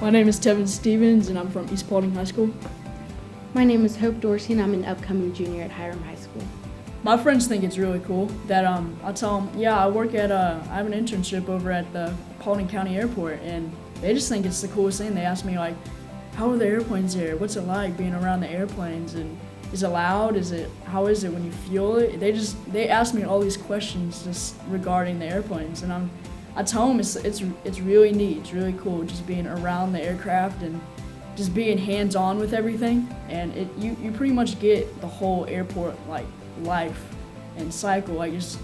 My name is Tevyns and I'm from East Paulding High School. My name is Dorsey and I'm an upcoming junior at Hiram High School. My friends think it's really cool that I tell them, yeah, I have an internship over at the Paulding County Airport, and they just think it's the coolest thing. They ask me like, how are the airplanes here? What's it like being around the airplanes? And is it loud? How is it when you feel it? They ask me all these questions just regarding the airplanes, and I tell them it's really neat. It's really cool just being around the aircraft and just being hands-on with everything. And you pretty much get the whole airport like life and cycle. Like just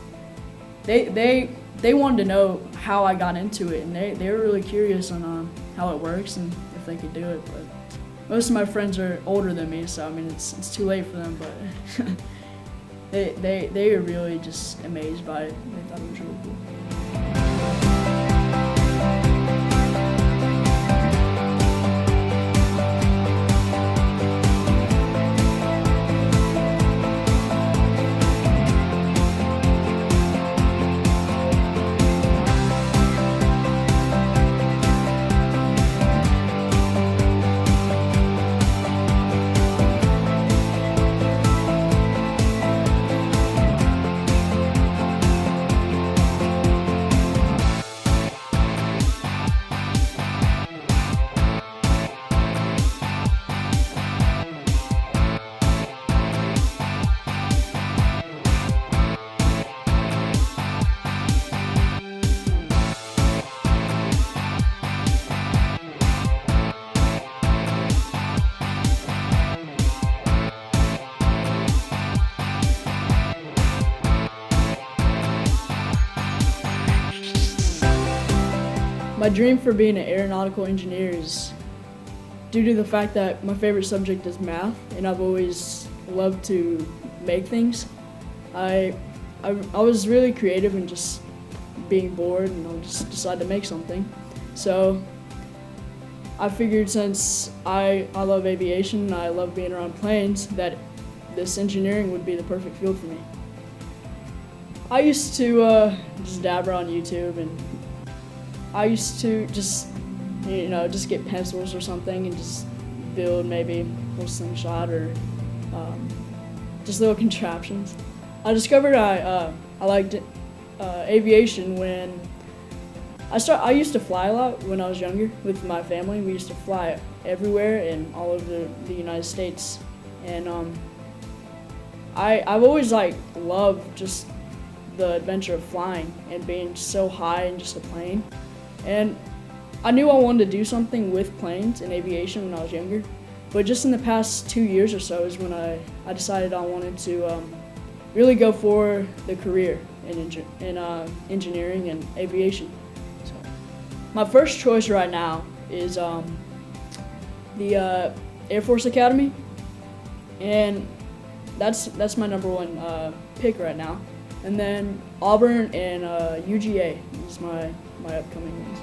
they wanted to know how I got into it, and they were really curious on how it works and if they could do it. But most of my friends are older than me, so I mean it's too late for them. But they were really just amazed by it. They thought it was really cool. My dream for being an aeronautical engineer is due to the fact that my favorite subject is math, and I've always loved to make things. I was really creative and just being bored, and I just decided to make something. So I figured since I love aviation and I love being around planes, that this engineering would be the perfect field for me. I used to just dab around YouTube, and I used to just get pencils or something and just build maybe a little slingshot or just little contraptions. I discovered I liked aviation when I used to fly a lot when I was younger with my family. We used to fly everywhere and all over the United States, and I've always loved just the adventure of flying and being so high in just a plane. And I knew I wanted to do something with planes and aviation when I was younger, but just in the past 2 years or so is when I decided I wanted to really go for the career in engineering and aviation. So my first choice right now is the Air Force Academy, and that's my number one pick right now. And then Auburn and UGA is my upcoming ones.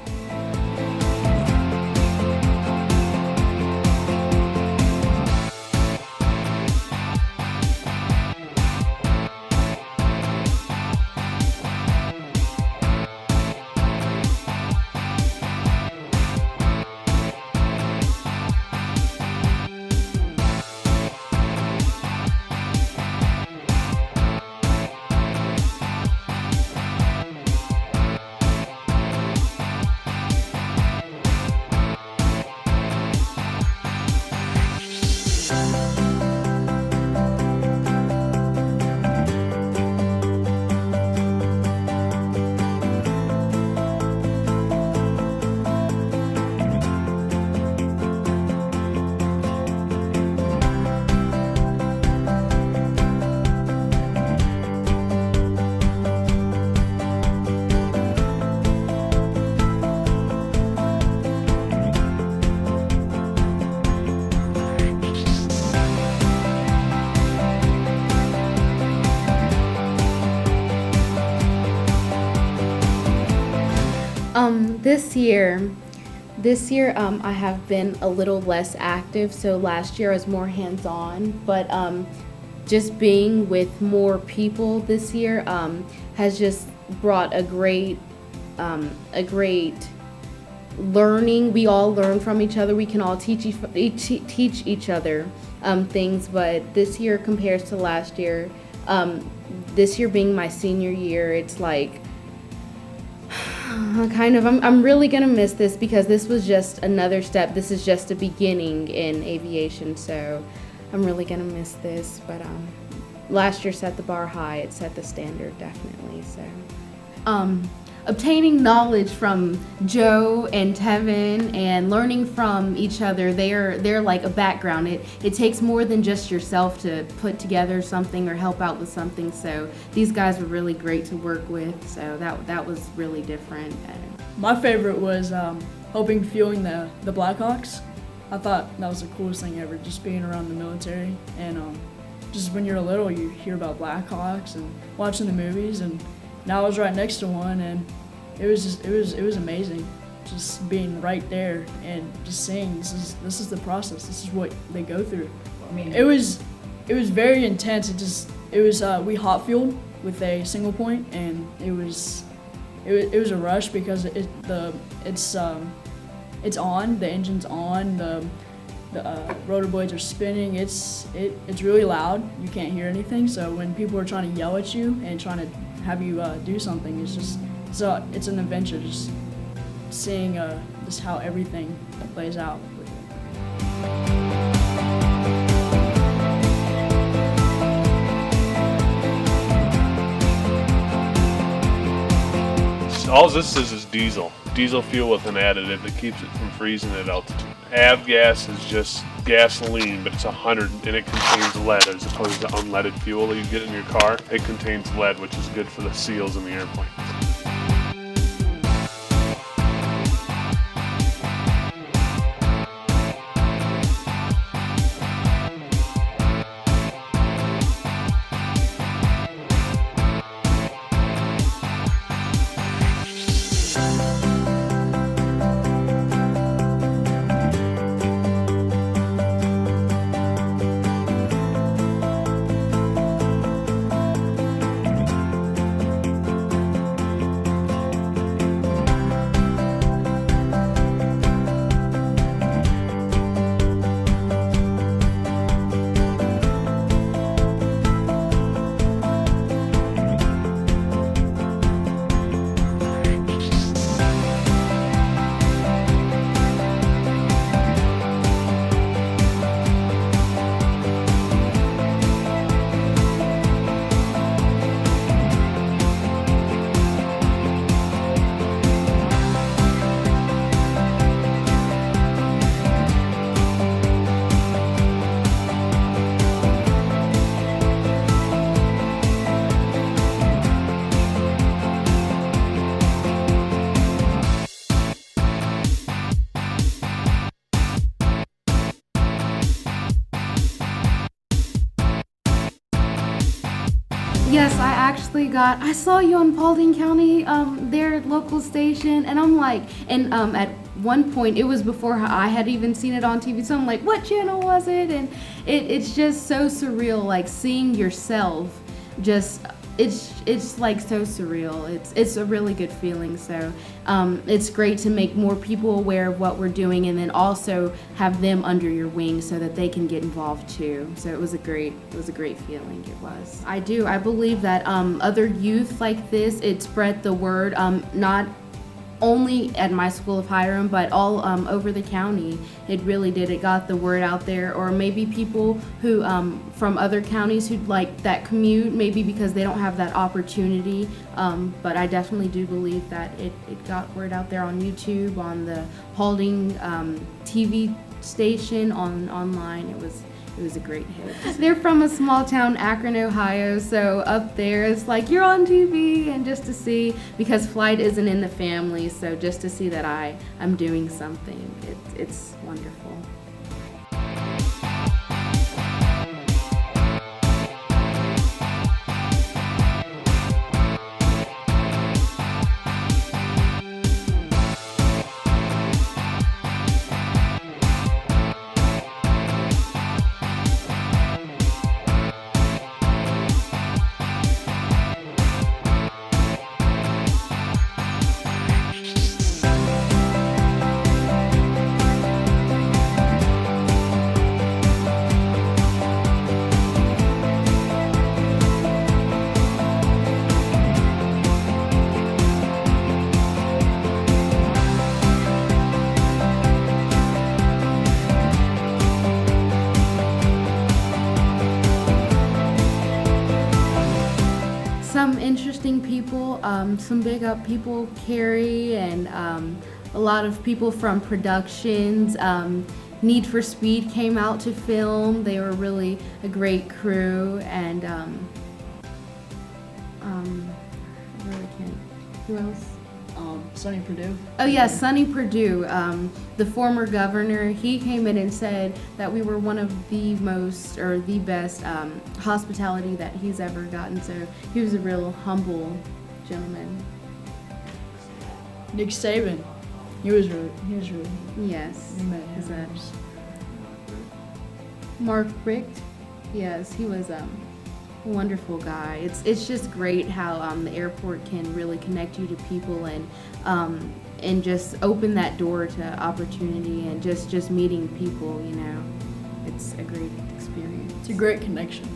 This year I have been a little less active. So last year I was more hands-on, but just being with more people this year has just brought a great learning. We all learn from each other. We can all teach each other things. But this year compares to last year, this year being my senior year, it's like I'm really gonna miss this because this was just another step. This is just a beginning in aviation, so I'm really gonna miss this. But last year set the bar high. It set the standard, definitely. So obtaining knowledge from Joe and Tevyn and learning from each other, they're like a background. It takes more than just yourself to put together something or help out with something. So these guys were really great to work with. So that was really different. My favorite was fueling the Blackhawks. I thought that was the coolest thing ever, just being around the military. And just when you're little, you hear about Blackhawks and watching the movies, and now I was right next to one, and it was amazing, just being right there and just seeing this is the process. This is what they go through. I mean, it was very intense. We hot fueled with a single point, and it was a rush because it's on, the engine's on, the rotor blades are spinning. It's really loud. You can't hear anything. So when people are trying to yell at you and trying to have you do something, it's an adventure, just seeing just how everything plays out. All this is diesel fuel with an additive that keeps it from freezing at altitude. Avgas is just gasoline, but it's 100 and it contains lead as opposed to unleaded fuel that you get in your car. It contains lead, which is good for the seals in the airplane. Yes, I saw you on Paulding County, their local station, and I'm like, at one point, it was before I had even seen it on TV, so I'm like, what channel was it? And it's just so surreal, like seeing yourself, it's like so surreal. It's a really good feeling, so it's great to make more people aware of what we're doing and then also have them under your wing so that they can get involved too. So it was a great feeling. It was. I believe that other youth like this, it spread the word, not only at my school of Hiram, but all over the county. It really did. It got the word out there, or maybe people who from other counties who'd like that commute, maybe because they don't have that opportunity. But I definitely do believe that it got word out there on YouTube, on the Paulding TV station, online. It was a great hit. They're from a small town, Akron, Ohio, so up there it's like you're on TV, and just to see, because flight isn't in the family, so just to see that I'm doing something, it's wonderful. some interesting people, some big up people, Carrie, and a lot of people from productions. Need for Speed came out to film. They were really a great crew, and I really can't. Who else? Sonny Purdue. Oh yeah, Sonny Purdue, the former governor. He came in and said that we were one of the most, or the best, hospitality that he's ever gotten. So he was a real humble gentleman. Nick Saban. He was really. Yes. We met Is that him. Mark Richt? Yes, he was a wonderful guy. It's just great how the airport can really connect you to people and just open that door to opportunity and just meeting people. You know, it's a great experience. It's a great connection.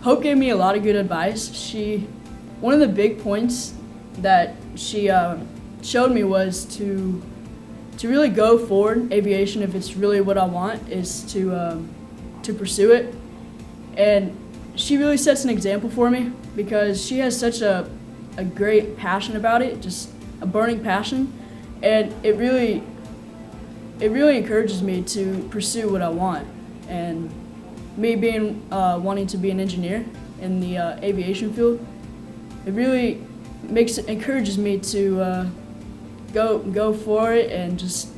Hope gave me a lot of good advice. One of the big points that she showed me was to really go forward. Aviation, if it's really what I want, is to pursue it. And she really sets an example for me because she has such a great passion about it, just a burning passion, and it really encourages me to pursue what I want. And me being wanting to be an engineer in the aviation field, it really encourages me to go for it and just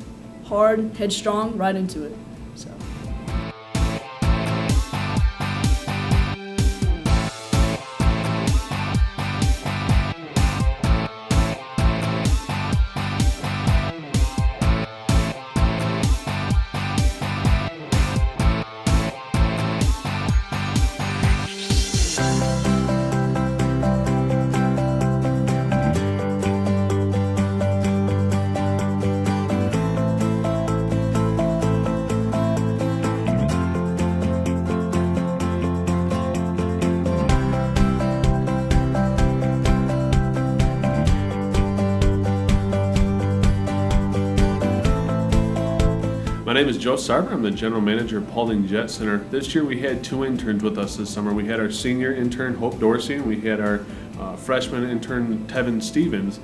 hard, headstrong, right into it. So. My name is Joe Sarver. I'm the general manager of Paulding Jet Center. This year we had 2 interns with us this summer. We had our senior intern, Hope Dorsey, and we had our freshman intern, Tevyn Stevens.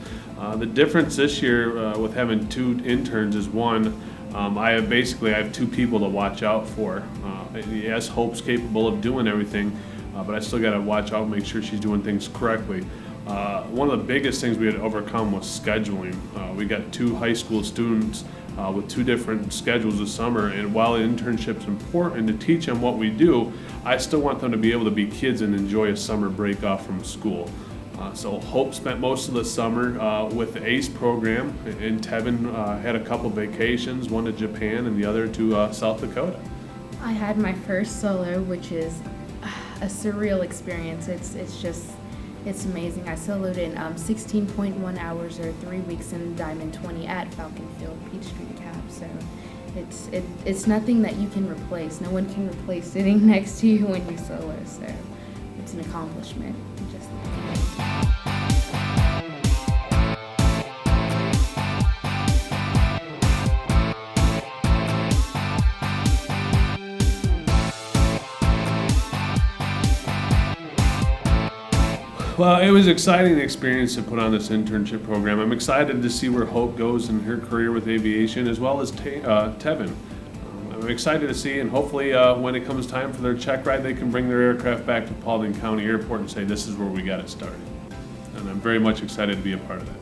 The difference this year with having 2 interns is one, I have 2 people to watch out for. Yes, Hope's capable of doing everything, but I still got to watch out and make sure she's doing things correctly. One of the biggest things we had to overcome was scheduling. We got 2 high school students with 2 different schedules this summer, and while the internship's important to teach them what we do, I still want them to be able to be kids and enjoy a summer break off from school. So Hope spent most of the summer with the ACE program, and Tevyn had a couple vacations, one to Japan and the other to South Dakota. I had my first solo, which is a surreal experience. It's amazing. I soloed in 16.1 hours or 3 weeks in Diamond 20 at Falcon Field, Peachtree Cab. So it's nothing that you can replace. No one can replace sitting next to you when you solo. So it's an accomplishment. Just Well, it was an exciting experience to put on this internship program. I'm excited to see where Hope goes in her career with aviation, as well as Tevyn. I'm excited to see, and hopefully when it comes time for their check ride, they can bring their aircraft back to Paulding County Airport and say, this is where we got it started. And I'm very much excited to be a part of that.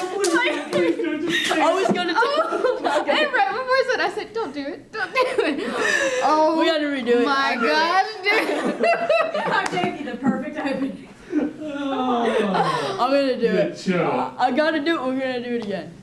I was gonna do And right before I said, don't do it, don't do it. Oh, We gotta redo it. my gosh, dude. I gave you the perfect opening. I'm gonna do it. Show. I gotta do it. We're gonna do it again.